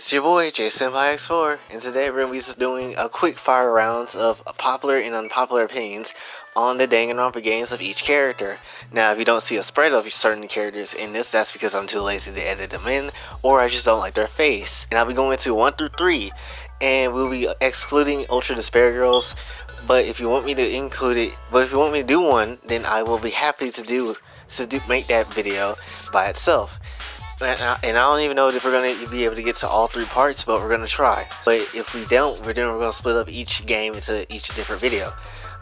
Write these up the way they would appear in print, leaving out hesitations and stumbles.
It's your boy Jason by X4, and today we're going to be doing a quick fire rounds of popular and unpopular opinions on the Danganronpa games of each character. Now, if you don't see a spread of certain characters in this, that's because I'm too lazy to edit them in, or I just don't like their face. And I'll be going into 1 through 3, and we'll be excluding Ultra Despair Girls. But if you want me to include it, if you want me to do one, then I will be happy to make that video by itself. And I don't even know if we're going to be able to get to all 3 parts, but we're going to try. But if we don't, we're going to split up each game into each different video.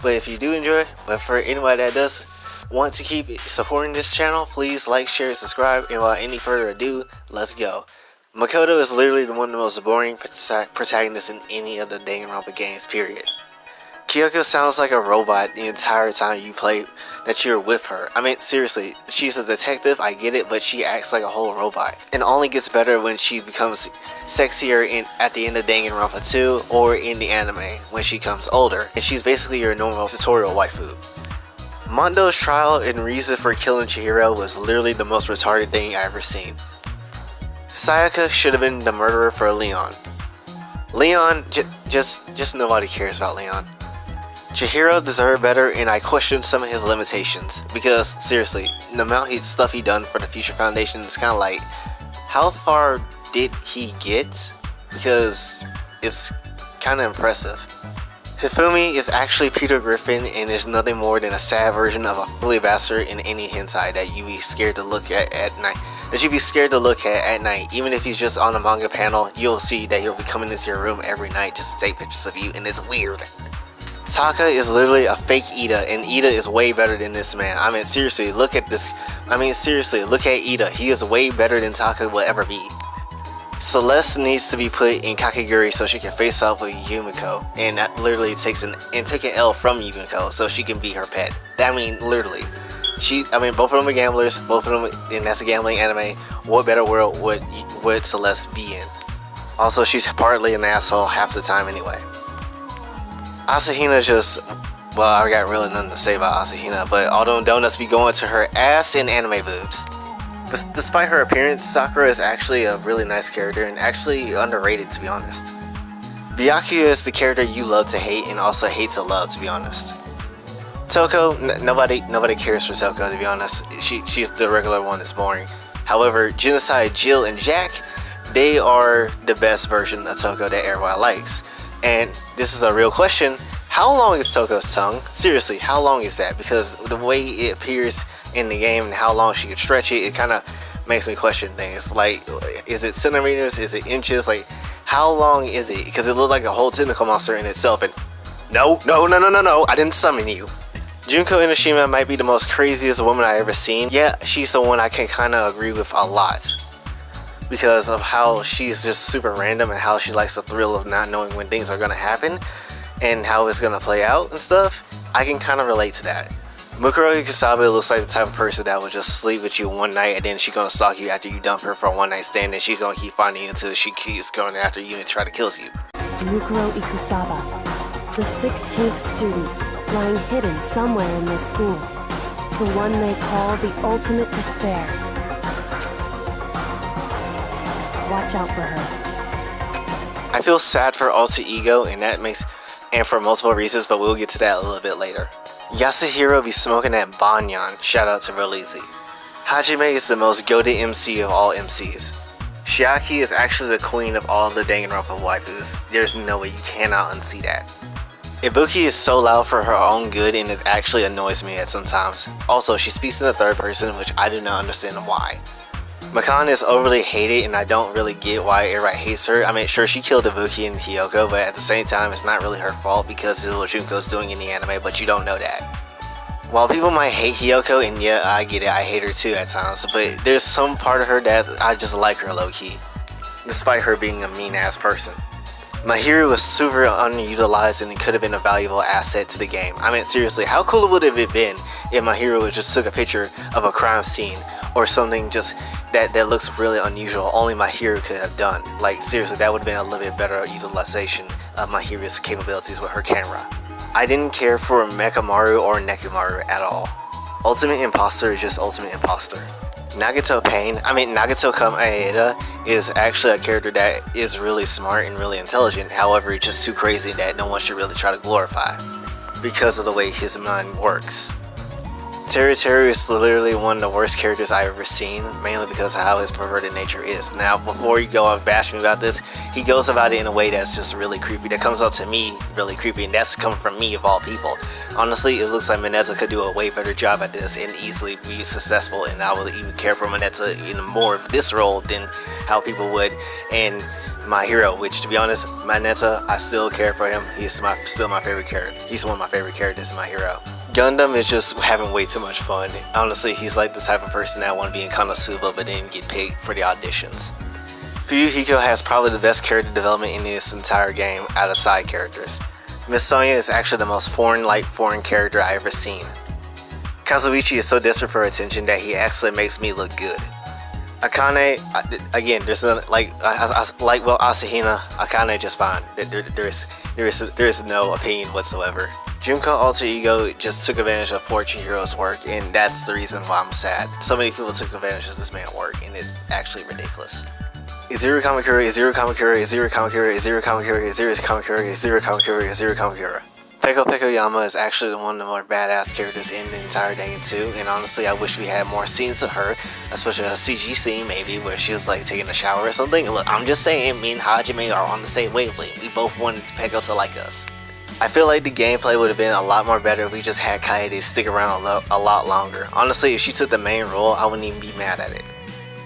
But if you do enjoy, but for anybody that does want to keep supporting this channel, please like, share, subscribe, and without any further ado, let's go. Makoto is literally one of the most boring protagonists in any of the Danganronpa games, period. Kyoko sounds like a robot the entire time you play that you're with her. I mean, seriously, she's a detective, I get it, but she acts like a whole robot. And only gets better when she becomes sexier at the end of Danganronpa 2 or in the anime when she becomes older. And she's basically your normal tutorial waifu. Mondo's trial and reason for killing Chihiro was literally the most retarded thing I ever seen. Sayaka should have been the murderer for Leon. Leon, just nobody cares about Leon. Chihiro deserved better, and I questioned some of his limitations because seriously, the amount of stuff he done for the Future Foundation is kind of like, how far did he get? Because it's kind of impressive. Hifumi is actually Peter Griffin and is nothing more than a sad version of a bully bastard in any hentai that you be scared to look at night. Even if he's just on a manga panel, you'll see that he'll be coming into your room every night just to take pictures of you, and it's weird. Taka is literally a fake Ida, and Ida is way better than this man. I mean, seriously, look at this. Look at Ida. He is way better than Taka will ever be. Celeste needs to be put in Kakegurui so she can face off with Yumiko, and that literally take an L from Yumiko so she can be her pet. I mean, literally. Both of them are gamblers, both of them, and that's a gambling anime. What better world would Celeste be in? Also, she's partly an asshole half the time anyway. Asahina I got really nothing to say about Asahina, but all them donuts be going to her ass and anime boobs. Despite her appearance, Sakura is actually a really nice character and actually underrated, to be honest. Byakuya is the character you love to hate and also hate to love, to be honest. Toko, nobody cares for Toko, to be honest. She's the regular one that's boring. However, Genocide, Jill, and Jack, they are the best version of Toko that everybody likes. And this is a real question. How long is Toko's tongue? Seriously, how long is that? Because the way it appears in the game and how long she can stretch it, it kind of makes me question things. Like, is it centimeters? Is it inches? Like, how long is it? Because it looked like a whole tentacle monster in itself. And no, I didn't summon you. Junko Inoshima might be the most craziest woman I ever seen. Yeah, she's the one I can kind of agree with a lot, because of how she's just super random and how she likes the thrill of not knowing when things are going to happen and how it's going to play out and stuff. I can kind of relate to that. Mukuro Ikusabe looks like the type of person that would just sleep with you one night and then she's going to stalk you after you dump her for a one night stand, and she's going to keep finding you until she keeps going after you and try to kill you. Mukuro Ikusaba, the 16th student, lying hidden somewhere in this school. The one they call the ultimate despair. Watch out for her. I feel sad for Alter Ego, and for multiple reasons, but we'll get to that a little bit later. Yasuhiro be smoking that Banyan. Shout out to Verlizi. Hajime is the most goated MC of all MCs. Shiaki is actually the queen of all the Danganronpa waifus. There's no way, you cannot unsee that. Ibuki is so loud for her own good, and it actually annoys me at sometimes. Also, she speaks in the third person, which I do not understand why. Makan is overly hated, and I don't really get why everybody hates her. I mean, sure, she killed Ibuki and Hiyoko, but at the same time, it's not really her fault because it's what Junko's doing in the anime, but you don't know that. While people might hate Hiyoko, and yeah, I get it, I hate her too at times, but there's some part of her that I just like her low-key, despite her being a mean-ass person. Mahiru was super unutilized and it could have been a valuable asset to the game. I mean, seriously, how cool would it have been if Mahiru just took a picture of a crime scene or something just that looks really unusual, only Mahiru could have done. Like, seriously, that would have been a little bit better utilization of Mahiru's capabilities with her camera. I didn't care for Mekamaru or Nekomaru at all. Ultimate Imposter is just Ultimate Imposter. Nagato Kamehameha is actually a character that is really smart and really intelligent. However, it's just too crazy that no one should really try to glorify because of the way his mind works. Teru is literally one of the worst characters I've ever seen, mainly because of how his perverted nature is. Now, before you go and bash me about this, he goes about it in a way that's just really creepy. That comes out to me really creepy, and that's coming from me of all people. Honestly, it looks like Mineta could do a way better job at this and easily be successful, and I would even care for Mineta in more of this role than how people would in My Hero, which, to be honest, Mineta, I still care for him. He's still my favorite character. He's one of my favorite characters in My Hero. Gundam is just having way too much fun. Honestly, he's like the type of person that want to be in Konosuba but then get paid for the auditions. Fuyuhiko has probably the best character development in this entire game out of side characters. Miss Sonia is actually the most foreign character I ever seen. Kazuichi is so desperate for attention that he actually makes me look good. Akane, again, there's no, Asahina, Akane just fine. There is no opinion whatsoever. Junko Alter Ego just took advantage of poor Chihiro's work, and that's the reason why I'm sad. So many people took advantage of this man's work, and it's actually ridiculous. Izuru Kamakura, Izuru Kamakura, Izuru Kamakura, Izuru Kamakura, Izuru Kamakura, Izuru Kamakura, Izuru Kamakura. Peko Yama is actually one of the more badass characters in the entire Dangan 2, and honestly I wish we had more scenes of her, especially a CG scene maybe where she was like taking a shower or something. Look, I'm just saying, me and Hajime are on the same wavelength. We both wanted Peko to like us. I feel like the gameplay would have been a lot more better if we just had Kaede stick around a lot longer. Honestly, if she took the main role, I wouldn't even be mad at it.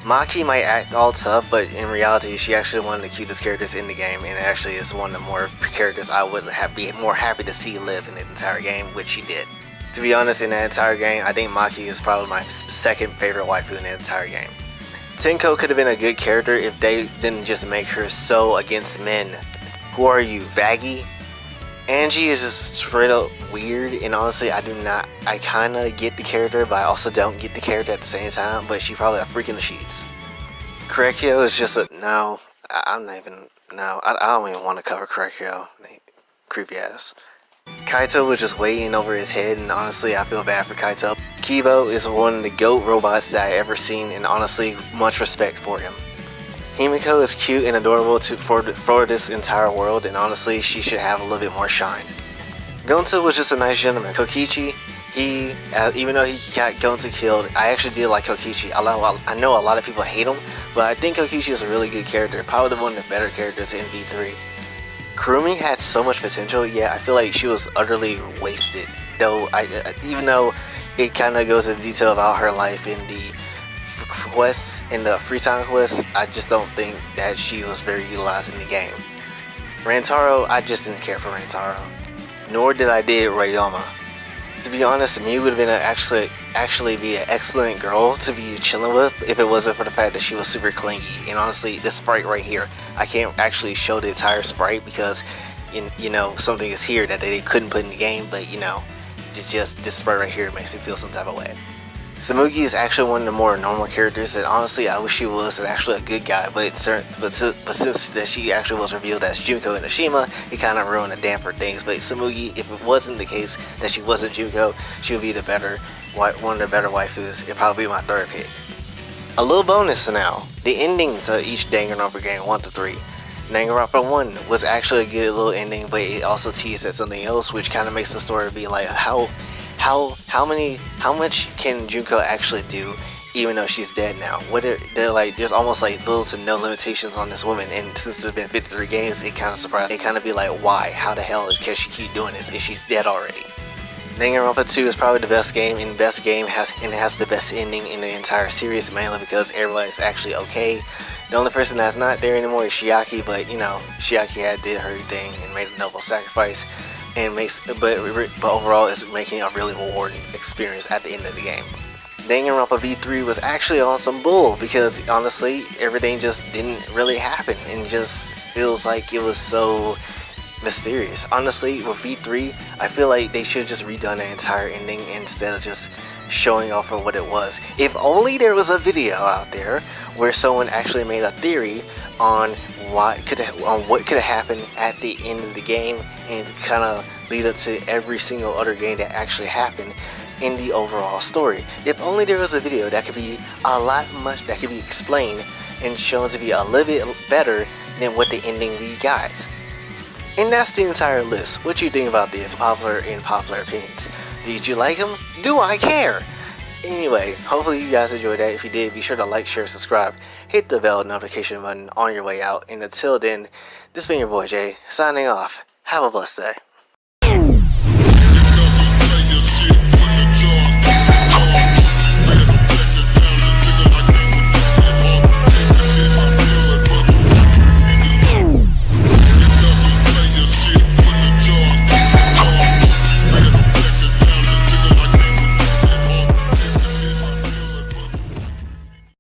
Maki might act all tough, but in reality, she actually one of the cutest characters in the game, and actually is one of the more characters I would be more happy to see live in the entire game, which she did. To be honest, in that entire game, I think Maki is probably my second favorite waifu in the entire game. Tenko could have been a good character if they didn't just make her so against men. Who are you, Vaggie? Angie is just straight up weird, and honestly I kinda get the character, but I also don't get the character at the same time, but she probably a freak in the sheets. Korekio is just no, I don't even want to cover Korekio, creepy ass. Kaito was just waiting over his head, and honestly I feel bad for Kaito. Kibo is one of the GOAT robots that I ever seen, and honestly much respect for him. Himiko is cute and adorable for this entire world, and honestly, she should have a little bit more shine. Gonta was just a nice gentleman. Kokichi, even though he got Gonta killed, I actually did like Kokichi. I know a lot of people hate him, but I think Kokichi is a really good character, probably one of the better characters in V3. Kurumi had so much potential, yet I feel like she was utterly wasted. Even though it kind of goes into detail about her life in the quests, in the free time quests, I just don't think that she was very utilized in the game. Rantaro, I just didn't care for Rantaro. Nor did I dig Ryoma. To be honest, Miu would have been actually be an excellent girl to be chilling with if it wasn't for the fact that she was super clingy. And honestly, this sprite right here, I can't actually show the entire sprite because something is here that they couldn't put in the game, but this sprite right here makes me feel some type of way. Samugi is actually one of the more normal characters, and honestly I wish she was actually a good guy, but since that she actually was revealed as Junko in Oshima, it kind of ruined and dampened things. But Samugi, if it wasn't the case that she wasn't Junko, she would be one of the better waifus. It'd probably be my third pick. A little bonus now, the endings of each Danganronpa game 1 to 3. Danganronpa 1 was actually a good little ending, but it also teased at something else, which kind of makes the story be like, how much can Junko actually do even though she's dead now? There's almost like little to no limitations on this woman, and since there's been 53 games, it kind of surprised me. It kind of be like, why? How the hell can she keep doing this if she's dead already? Danganronpa 2 is probably the best game, and the best game has the best ending in the entire series, mainly because everybody's actually okay. The only person that's not there anymore is Shiaki, but Shiaki did her thing and made a noble sacrifice. But overall it's making a really rewarding experience at the end of the game. Danganronpa V3 was actually on some bull, because honestly everything just didn't really happen and just feels like it was so mysterious. Honestly, with V3 I feel like they should just redone the entire ending instead of just showing off for what it was. If only there was a video out there where someone actually made a theory on what could have happened at the end of the game, and to kind of lead up to every single other game that actually happened. in the overall story. If only there was a video that could be that could be explained and shown to be a little bit better than what the ending we got. And that's the entire list. What you think about the popular and popular opinions? Did you like them? Do I care? Anyway, hopefully you guys enjoyed that. If you did, be sure to like, share, subscribe, hit the bell notification button on your way out. And until then, this has been your boy Jay, signing off. Have a blessed day.